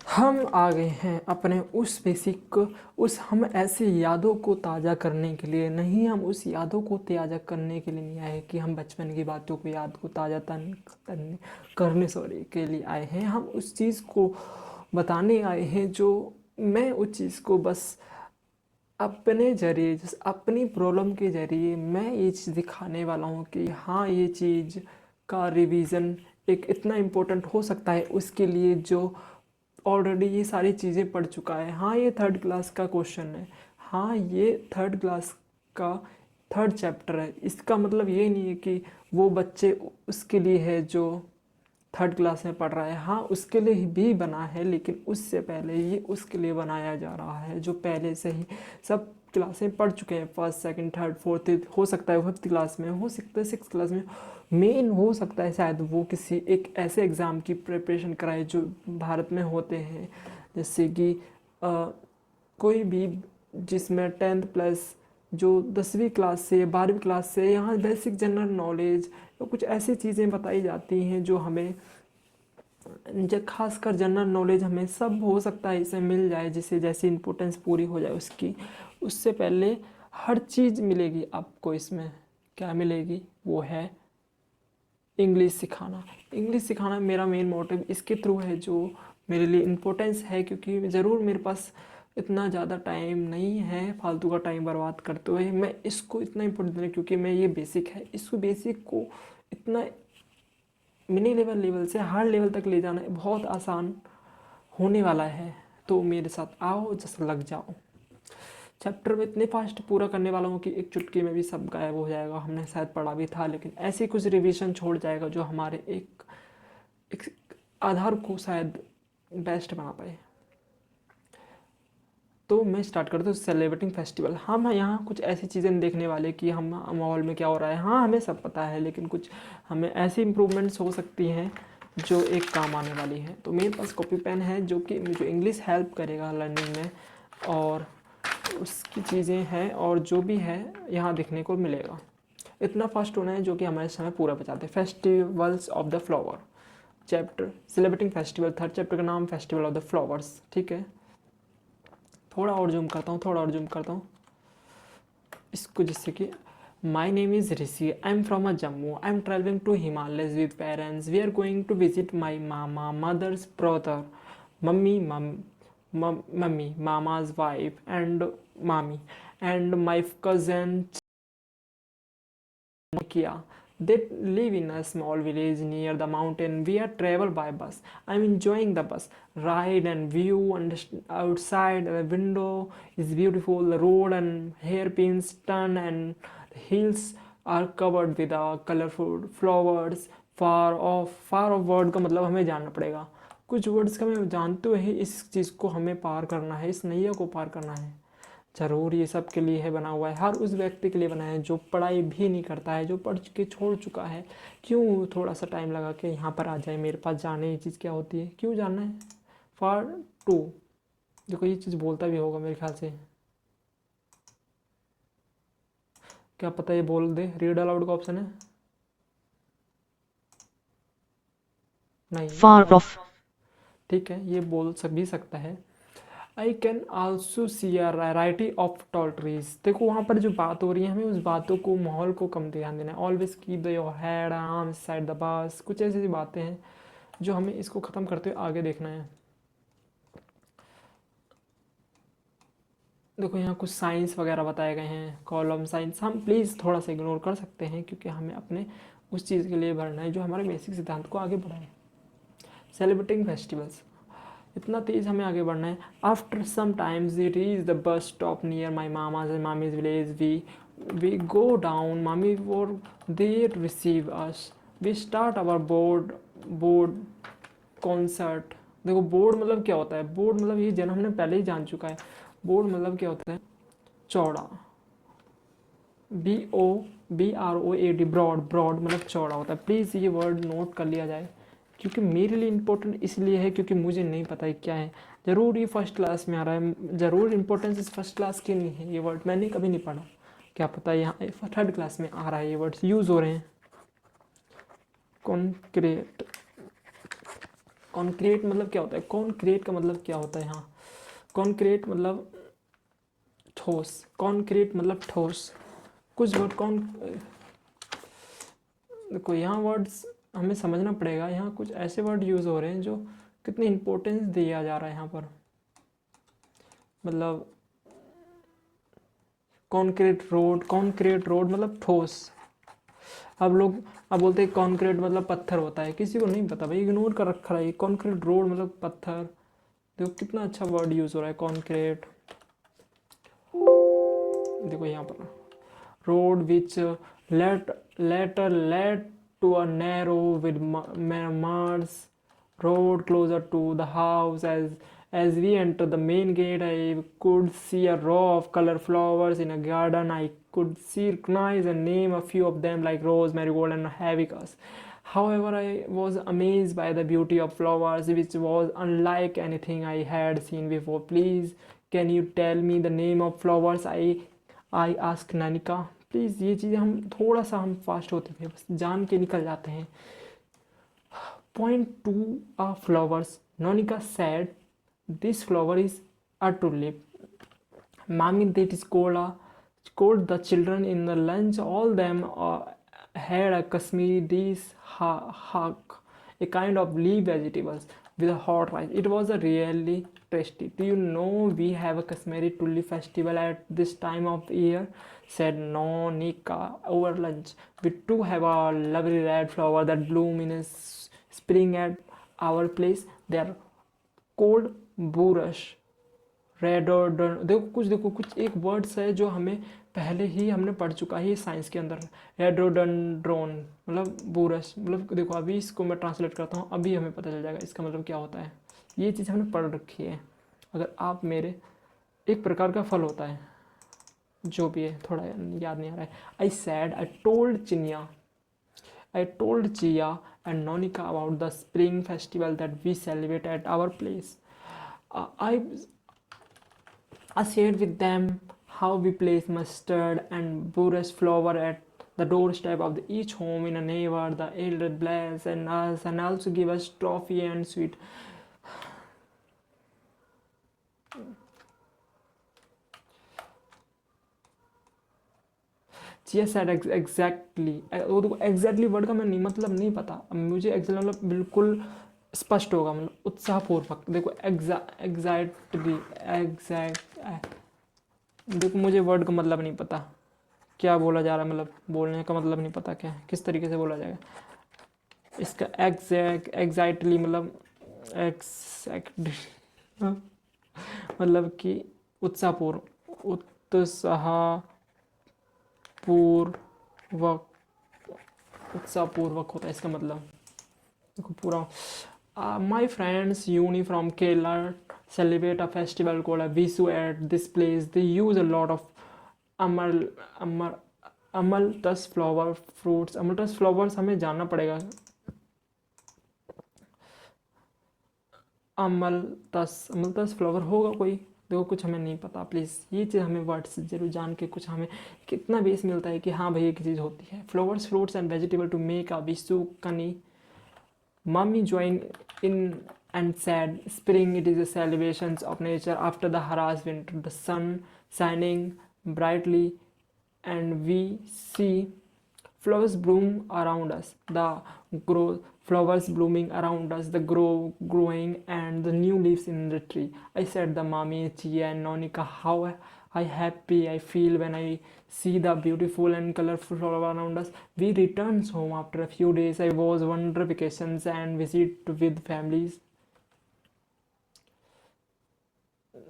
हम आ गए हैं अपने उस बेसिक उस हम ऐसी यादों को ताज़ा करने के लिए नहीं, हम उस यादों को ताज़ा करने के लिए नहीं आए कि हम बचपन की बातों को याद को ताज़ा करने के लिए आए हैं। हम उस चीज़ को बताने आए हैं जो मैं उस चीज़ को बस अपने ज़रिए जैसे अपनी प्रॉब्लम के ज़रिए मैं ये चीज़ दिखाने वाला हूँ कि हाँ, ये चीज़ का रिवीजन एक इतना इम्पोर्टेंट हो सकता है उसके लिए जो ऑलरेडी ये सारी चीज़ें पढ़ चुका है। हाँ, ये थर्ड क्लास का क्वेश्चन है। हाँ, ये थर्ड क्लास का थर्ड चैप्टर है। इसका मतलब ये नहीं है कि वो बच्चे उसके लिए है जो थर्ड क्लास में पढ़ रहा है। हाँ, उसके लिए भी बना है, लेकिन उससे पहले ये उसके लिए बनाया जा रहा है जो पहले से ही सब क्लासें पढ़ चुके हैं। फर्स्ट, सेकंड, थर्ड, फोर्थ, हो सकता है फिफ्थ क्लास में, हो सकता है सिक्स क्लास में, मेन हो सकता है शायद वो किसी एक ऐसे एग्ज़ाम की प्रिपरेशन कराए जो भारत में होते हैं, जैसे कि कोई भी जिसमें टेंथ प्लस जो 10वीं क्लास से 12वीं क्लास से यहाँ बेसिक जनरल नॉलेज तो कुछ ऐसी चीज़ें बताई जाती हैं जो हमें जो खासकर जनरल नॉलेज हमें सब हो सकता है इसे मिल जाए, जिसे जैसी इम्पोर्टेंस पूरी हो जाए उसकी। उससे पहले हर चीज़ मिलेगी आपको इसमें। क्या मिलेगी? वो है इंग्लिश सिखाना। इंग्लिश सिखाना मेरा मेन मोटिव इसके थ्रू है जो मेरे लिए इम्पोर्टेंस है, क्योंकि ज़रूर मेरे पास इतना ज़्यादा टाइम नहीं है फालतू का टाइम बर्बाद करते हुए। मैं इसको इतना इम्पोर्टेंट है क्योंकि मैं ये बेसिक है, इसको बेसिक को इतना मिनी लेवल से हार्ड लेवल तक ले जाना बहुत आसान होने वाला है। तो मेरे साथ आओ, जस्ट लग जाओ। चैप्टर में इतने फास्ट पूरा करने वाला हूँ कि एक चुटकी में भी सब गायब हो जाएगा। हमने शायद पढ़ा भी था, लेकिन ऐसे कुछ रिवीजन छोड़ जाएगा जो हमारे एक आधार को शायद बेस्ट बना पाए। तो मैं स्टार्ट करता हूँ सेलिब्रेटिंग फेस्टिवल। हम यहाँ कुछ ऐसी चीज़ें देखने वाले कि हम माहौल में क्या हो रहा है। हाँ, हमें सब पता है, लेकिन कुछ हमें ऐसी इम्प्रूवमेंट्स हो सकती हैं जो एक काम आने वाली है। तो मेरे पास कॉपी पेन है जो कि मुझे इंग्लिश हेल्प करेगा लर्निंग में, और उसकी चीज़ें हैं और जो भी है यहाँ देखने को मिलेगा। इतना फास्ट होना है जो कि हमारे समय पूरा बचाते हैं। Festivals of the flower chapter, celebrating festival, third chapter का नाम फेस्टिवल ऑफ द फ्लावर्स। ठीक है, थोड़ा और जूम करता हूँ, थोड़ा और जूम करता हूँ इसको, जिससे कि my name is Rishi, I am from a Jammu, I am travelling to Himalayas with parents, we are going to visit my mama mother's brother, mummy mummy मामा's wife and mommy and my cousin Kia. They live in a small village near the mountain. We are travel by bus. I'm enjoying the bus ride and view, and outside the window is beautiful. The road and hairpins turn and the hills are covered with colorful flowers. Far off word का मतलब हमें जानना पड़ेगा। कुछ words का हमें जानते हुए ही इस चीज़ को हमें पार करना है, इस नैया को पार करना है। ज़रूर ये सब के लिए है बना हुआ है, हर उस व्यक्ति के लिए बना है जो पढ़ाई भी नहीं करता है, जो पढ़ के छोड़ चुका है। क्यों थोड़ा सा टाइम लगा के यहाँ पर आ जाए मेरे पास, जाने ये चीज़ क्या होती है, क्यों जानना है। फार टू, देखो ये चीज़ बोलता भी होगा मेरे ख्याल से, क्या पता ये बोल दे। रीड अलाउड का ऑप्शन है नहीं, far off, ठीक है, ये बोल भी सकता है। I can also C a variety of tall trees. देखो वहाँ पर जो बात हो रही है, हमें उस बातों को, माहौल को कम ध्यान देना है। Always keep the your head arm side the bus, कुछ ऐसी ऐसी बातें हैं जो हमें इसको ख़त्म करते हुए आगे देखना है। देखो यहाँ कुछ साइंस वगैरह बताए गए हैं, कॉलम साइंस हम प्लीज़ थोड़ा सा इग्नोर कर सकते हैं, क्योंकि हमें अपने उस चीज़ के लिए भरना है जो हमारे बेसिक सिद्धांत को आगे बढ़ाए। सेलिब्रेटिंग फेस्टिवल्स, इतना तेज़ हमें आगे बढ़ना है। After some times we reach the bus stop near my mama's and mami's village, we go down, mami वो they receive us, we start our board concert. देखो बोर्ड मतलब क्या होता है, बोर्ड मतलब ये जन हमने पहले ही जान चुका है। बोर्ड मतलब क्या होता है, चौड़ा, BROAD, ब्रॉड, ब्रॉड मतलब चौड़ा होता है। प्लीज़ ये वर्ड नोट कर लिया जाए, क्योंकि मेरे लिए इम्पोर्टेंट इसलिए है क्योंकि मुझे नहीं पता है क्या है। ज़रूर ये फर्स्ट क्लास में आ रहा है, ज़रूर इम्पोर्टेंस इस फर्स्ट क्लास की नहीं है। ये वर्ड मैंने कभी नहीं पढ़ा, क्या पता यहाँ थर्ड क्लास में आ रहा है, ये वर्ड्स यूज़ हो रहे हैं। कॉन्क्रीट, कॉन्क्रीट मतलब क्या होता है, कॉन्क्रीट का मतलब क्या होता है यहाँ, कॉन्क्रीट मतलब ठोस, कॉन्क्रीट मतलब ठोस। कुछ वर्ड देखो यहाँ वर्ड्स हमें समझना पड़ेगा, यहाँ कुछ ऐसे वर्ड यूज़ हो रहे हैं जो कितनी इंपॉर्टेंस दिया जा रहा है यहाँ पर। मतलब कॉन्क्रीट रोड मतलब ठोस। अब बोलते हैं कॉन्क्रीट मतलब पत्थर होता है, किसी को नहीं पता भाई, इग्नोर कर रखा है। कॉन्क्रीट रोड मतलब पत्थर। देखो कितना अच्छा वर्ड यूज़ हो रहा है कॉन्क्रीट। देखो यहाँ पर road which let to a narrow with marsh road closer to the house. As we entered the main gate, I could see a row of color flowers in a garden. I could see, recognize and name a few of them like rose, marigold and hibiscus. However, I was amazed by the beauty of flowers, which was unlike anything I had seen before. Please, can you tell me the name of flowers? I asked Nanika. Please ये चीज़ें हम थोड़ा सा हम fast होते हैं, बस जान के निकल जाते हैं। Point to a flowers, Nonika said. This flower is a tulip. Mommy, that is called the children in the lunch. All them had a Kashmiri dish, hak, a kind of leaf vegetables with a hot rice. It was a really tasty. Do you know we have a Kashmiri tulip festival at this time of year? Said Nonika over lunch. We too have a lovely red flower that bloom in a spring at our place. They are called burush. देखो कुछ एक words है जो हमें पहले ही हमने पढ़ चुका है साइंस के अंदर। रेडोडेंड्रोन मतलब बुरस, मतलब देखो अभी इसको मैं ट्रांसलेट करता हूँ, अभी हमें पता चल जाएगा इसका मतलब क्या होता है। ये चीज़ हमने पढ़ रखी है। अगर आप मेरे एक प्रकार का फल होता है, जो भी है थोड़ा याद नहीं आ रहा है। I told chia and Nonika about the spring festival that we celebrate at our place. I shared with them how we place mustard and burush flower at the doorstep of each home in a neighbor. The elder bless and us and also give us trophy and sweet. Chia said exactly, वो देखो exactly word का मैं नहीं मतलब नहीं पता, मुझे exact मतलब बिल्कुल स्पष्ट होगा, मतलब उत्साहपूर्वक। देखो देखो मुझे वर्ड का मतलब नहीं पता क्या बोला जा रहा है, मतलब बोलने का मतलब नहीं पता क्या किस तरीके से बोला जाएगा इसका। एग्जैक्टली मतलब मतलब कि उत्साहपूर्वक होता है इसका मतलब। देखो पूरा my friends uni from Kerala celebrate a festival called a Visu at this place. They use a lot of amalthus flower fruits. Amalthus flowers हमें जानना पड़ेगा। अमलतस फ्लावर होगा कोई, देखो कुछ हमें नहीं पता। प्लीज़ ये चीज़ हमें वर्ड्स जरूर जान के कुछ हमें कितना बेस मिलता है कि हाँ भाई एक चीज़ होती है। Flowers fruits and vegetable to make a Vishu kani. Mommy joined in and said, Spring, it is the celebrations of nature after the harsh winter. The sun shining brightly, and we see flowers bloom around us. Flowers blooming around us, the growing, and the new leaves in the tree. I said, the Mommy, Chia, and Nonika, how happy I feel when I see the beautiful and colorful flower around us. We returned home after a few days. I was wonder vacations and visit with families.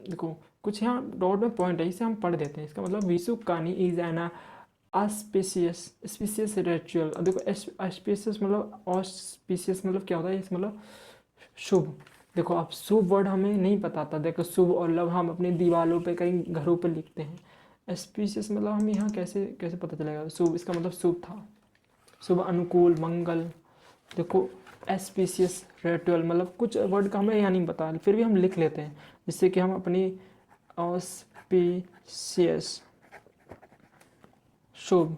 देखो कुछ यहाँ dot में point है, इसे हम पढ़ देते हैं। इसका मतलब विशु कानी इज एन स्पीशियस रिचुअल। देखो स्पीशियस मतलब ऑस्पिशियस मतलब क्या होता है, इस मतलब शुभ। देखो अब शुभ वर्ड हमें नहीं पता था। देखो शुभ और लव हम अपनी दीवारों पे कहीं घरों पे लिखते हैं। स्पीशियस मतलब हमें यहाँ कैसे कैसे पता चलेगा शुभ, इसका मतलब शुभ था, शुभ, अनुकूल, मंगल। देखो एस्पीशियस रिचुअल मतलब कुछ वर्ड का हमें यहाँ नहीं पता, फिर भी हम लिख लेते हैं जिससे कि हम अपनी ऑस्पिशियस शुभ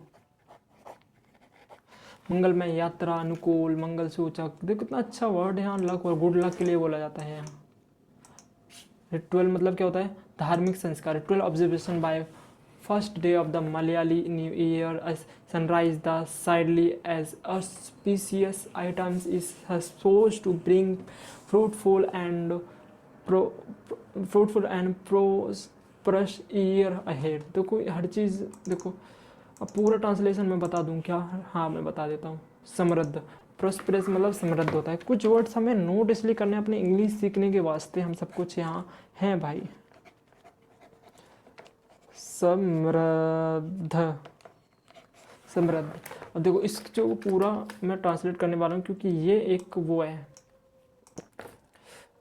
मंगलमय यात्रा, अनुकूल, मंगल सूचक। देखो कितना अच्छा वर्ड है यहाँ, लक और गुड लक के लिए बोला जाता है यहाँ। रिचुअल मतलब क्या होता है, धार्मिक संस्कार। Ritual observation by first day of the Malayali new year sunrise the sightly as auspicious items is supposed to bring fruitful and prosperous year ahead। देखो हर चीज़ देखो, अब पूरा ट्रांसलेशन मैं बता दूं क्या? हाँ मैं बता देता हूँ। समृद्ध, प्रोस्पेरस मतलब समृद्ध होता है। कुछ वर्ड्स हमें नोट इसलिए करने अपने इंग्लिश सीखने के वास्ते, हम सब कुछ यहाँ हैं भाई। समृद्ध, समृद्ध। अब देखो इस जो पूरा मैं ट्रांसलेट करने वाला हूँ, क्योंकि ये एक वो है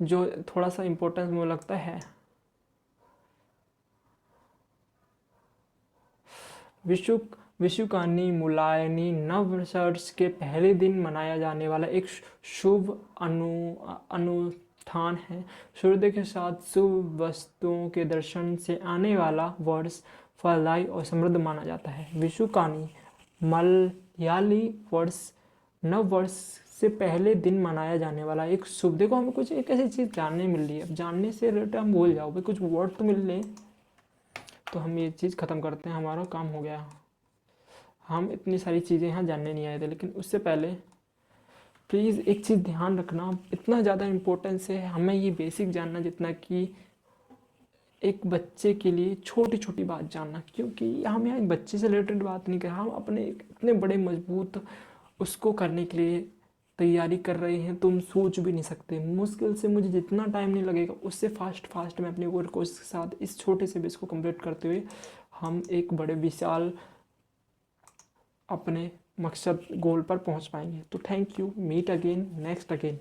जो थोड़ा सा इम्पोर्टेंस मुझे लगता है। विशुकानी मुलायनी नववर्ष के पहले दिन मनाया जाने वाला एक शुभ अनुष्ठान है। सूर्योदय के साथ शुभ वस्तुओं के दर्शन से आने वाला वर्ष फलदायी और समृद्ध माना जाता है। विशुकानी मलयाली वर्ष नव वर्ष से पहले दिन मनाया जाने वाला एक शुभ, देखो हमें कुछ एक ऐसी चीज़ जानने मिल रही है। अब जानने से रिलेटेड हम भूल जाओ भाई, कुछ वर्ड तो मिल रहे, तो हम ये चीज़ ख़त्म करते हैं, हमारा काम हो गया। हम इतनी सारी चीज़ें यहाँ जानने नहीं आए थे, लेकिन उससे पहले प्लीज़ एक चीज़ ध्यान रखना, इतना ज़्यादा इम्पोर्टेंस है हमें ये बेसिक जानना जितना कि एक बच्चे के लिए छोटी छोटी बात जानना। क्योंकि हम यहाँ एक बच्चे से रिलेटेड बात नहीं कर रहे, हम अपने इतने बड़े मजबूत उसको करने के लिए तैयारी कर रहे हैं, तुम सोच भी नहीं सकते। मुश्किल से मुझे जितना टाइम नहीं लगेगा उससे फास्ट मैं अपने वर्क के साथ इस छोटे से बेस को कंप्लीट करते हुए हम एक बड़े विशाल अपने मकसद गोल पर पहुंच पाएंगे। तो thank you, meet again next again.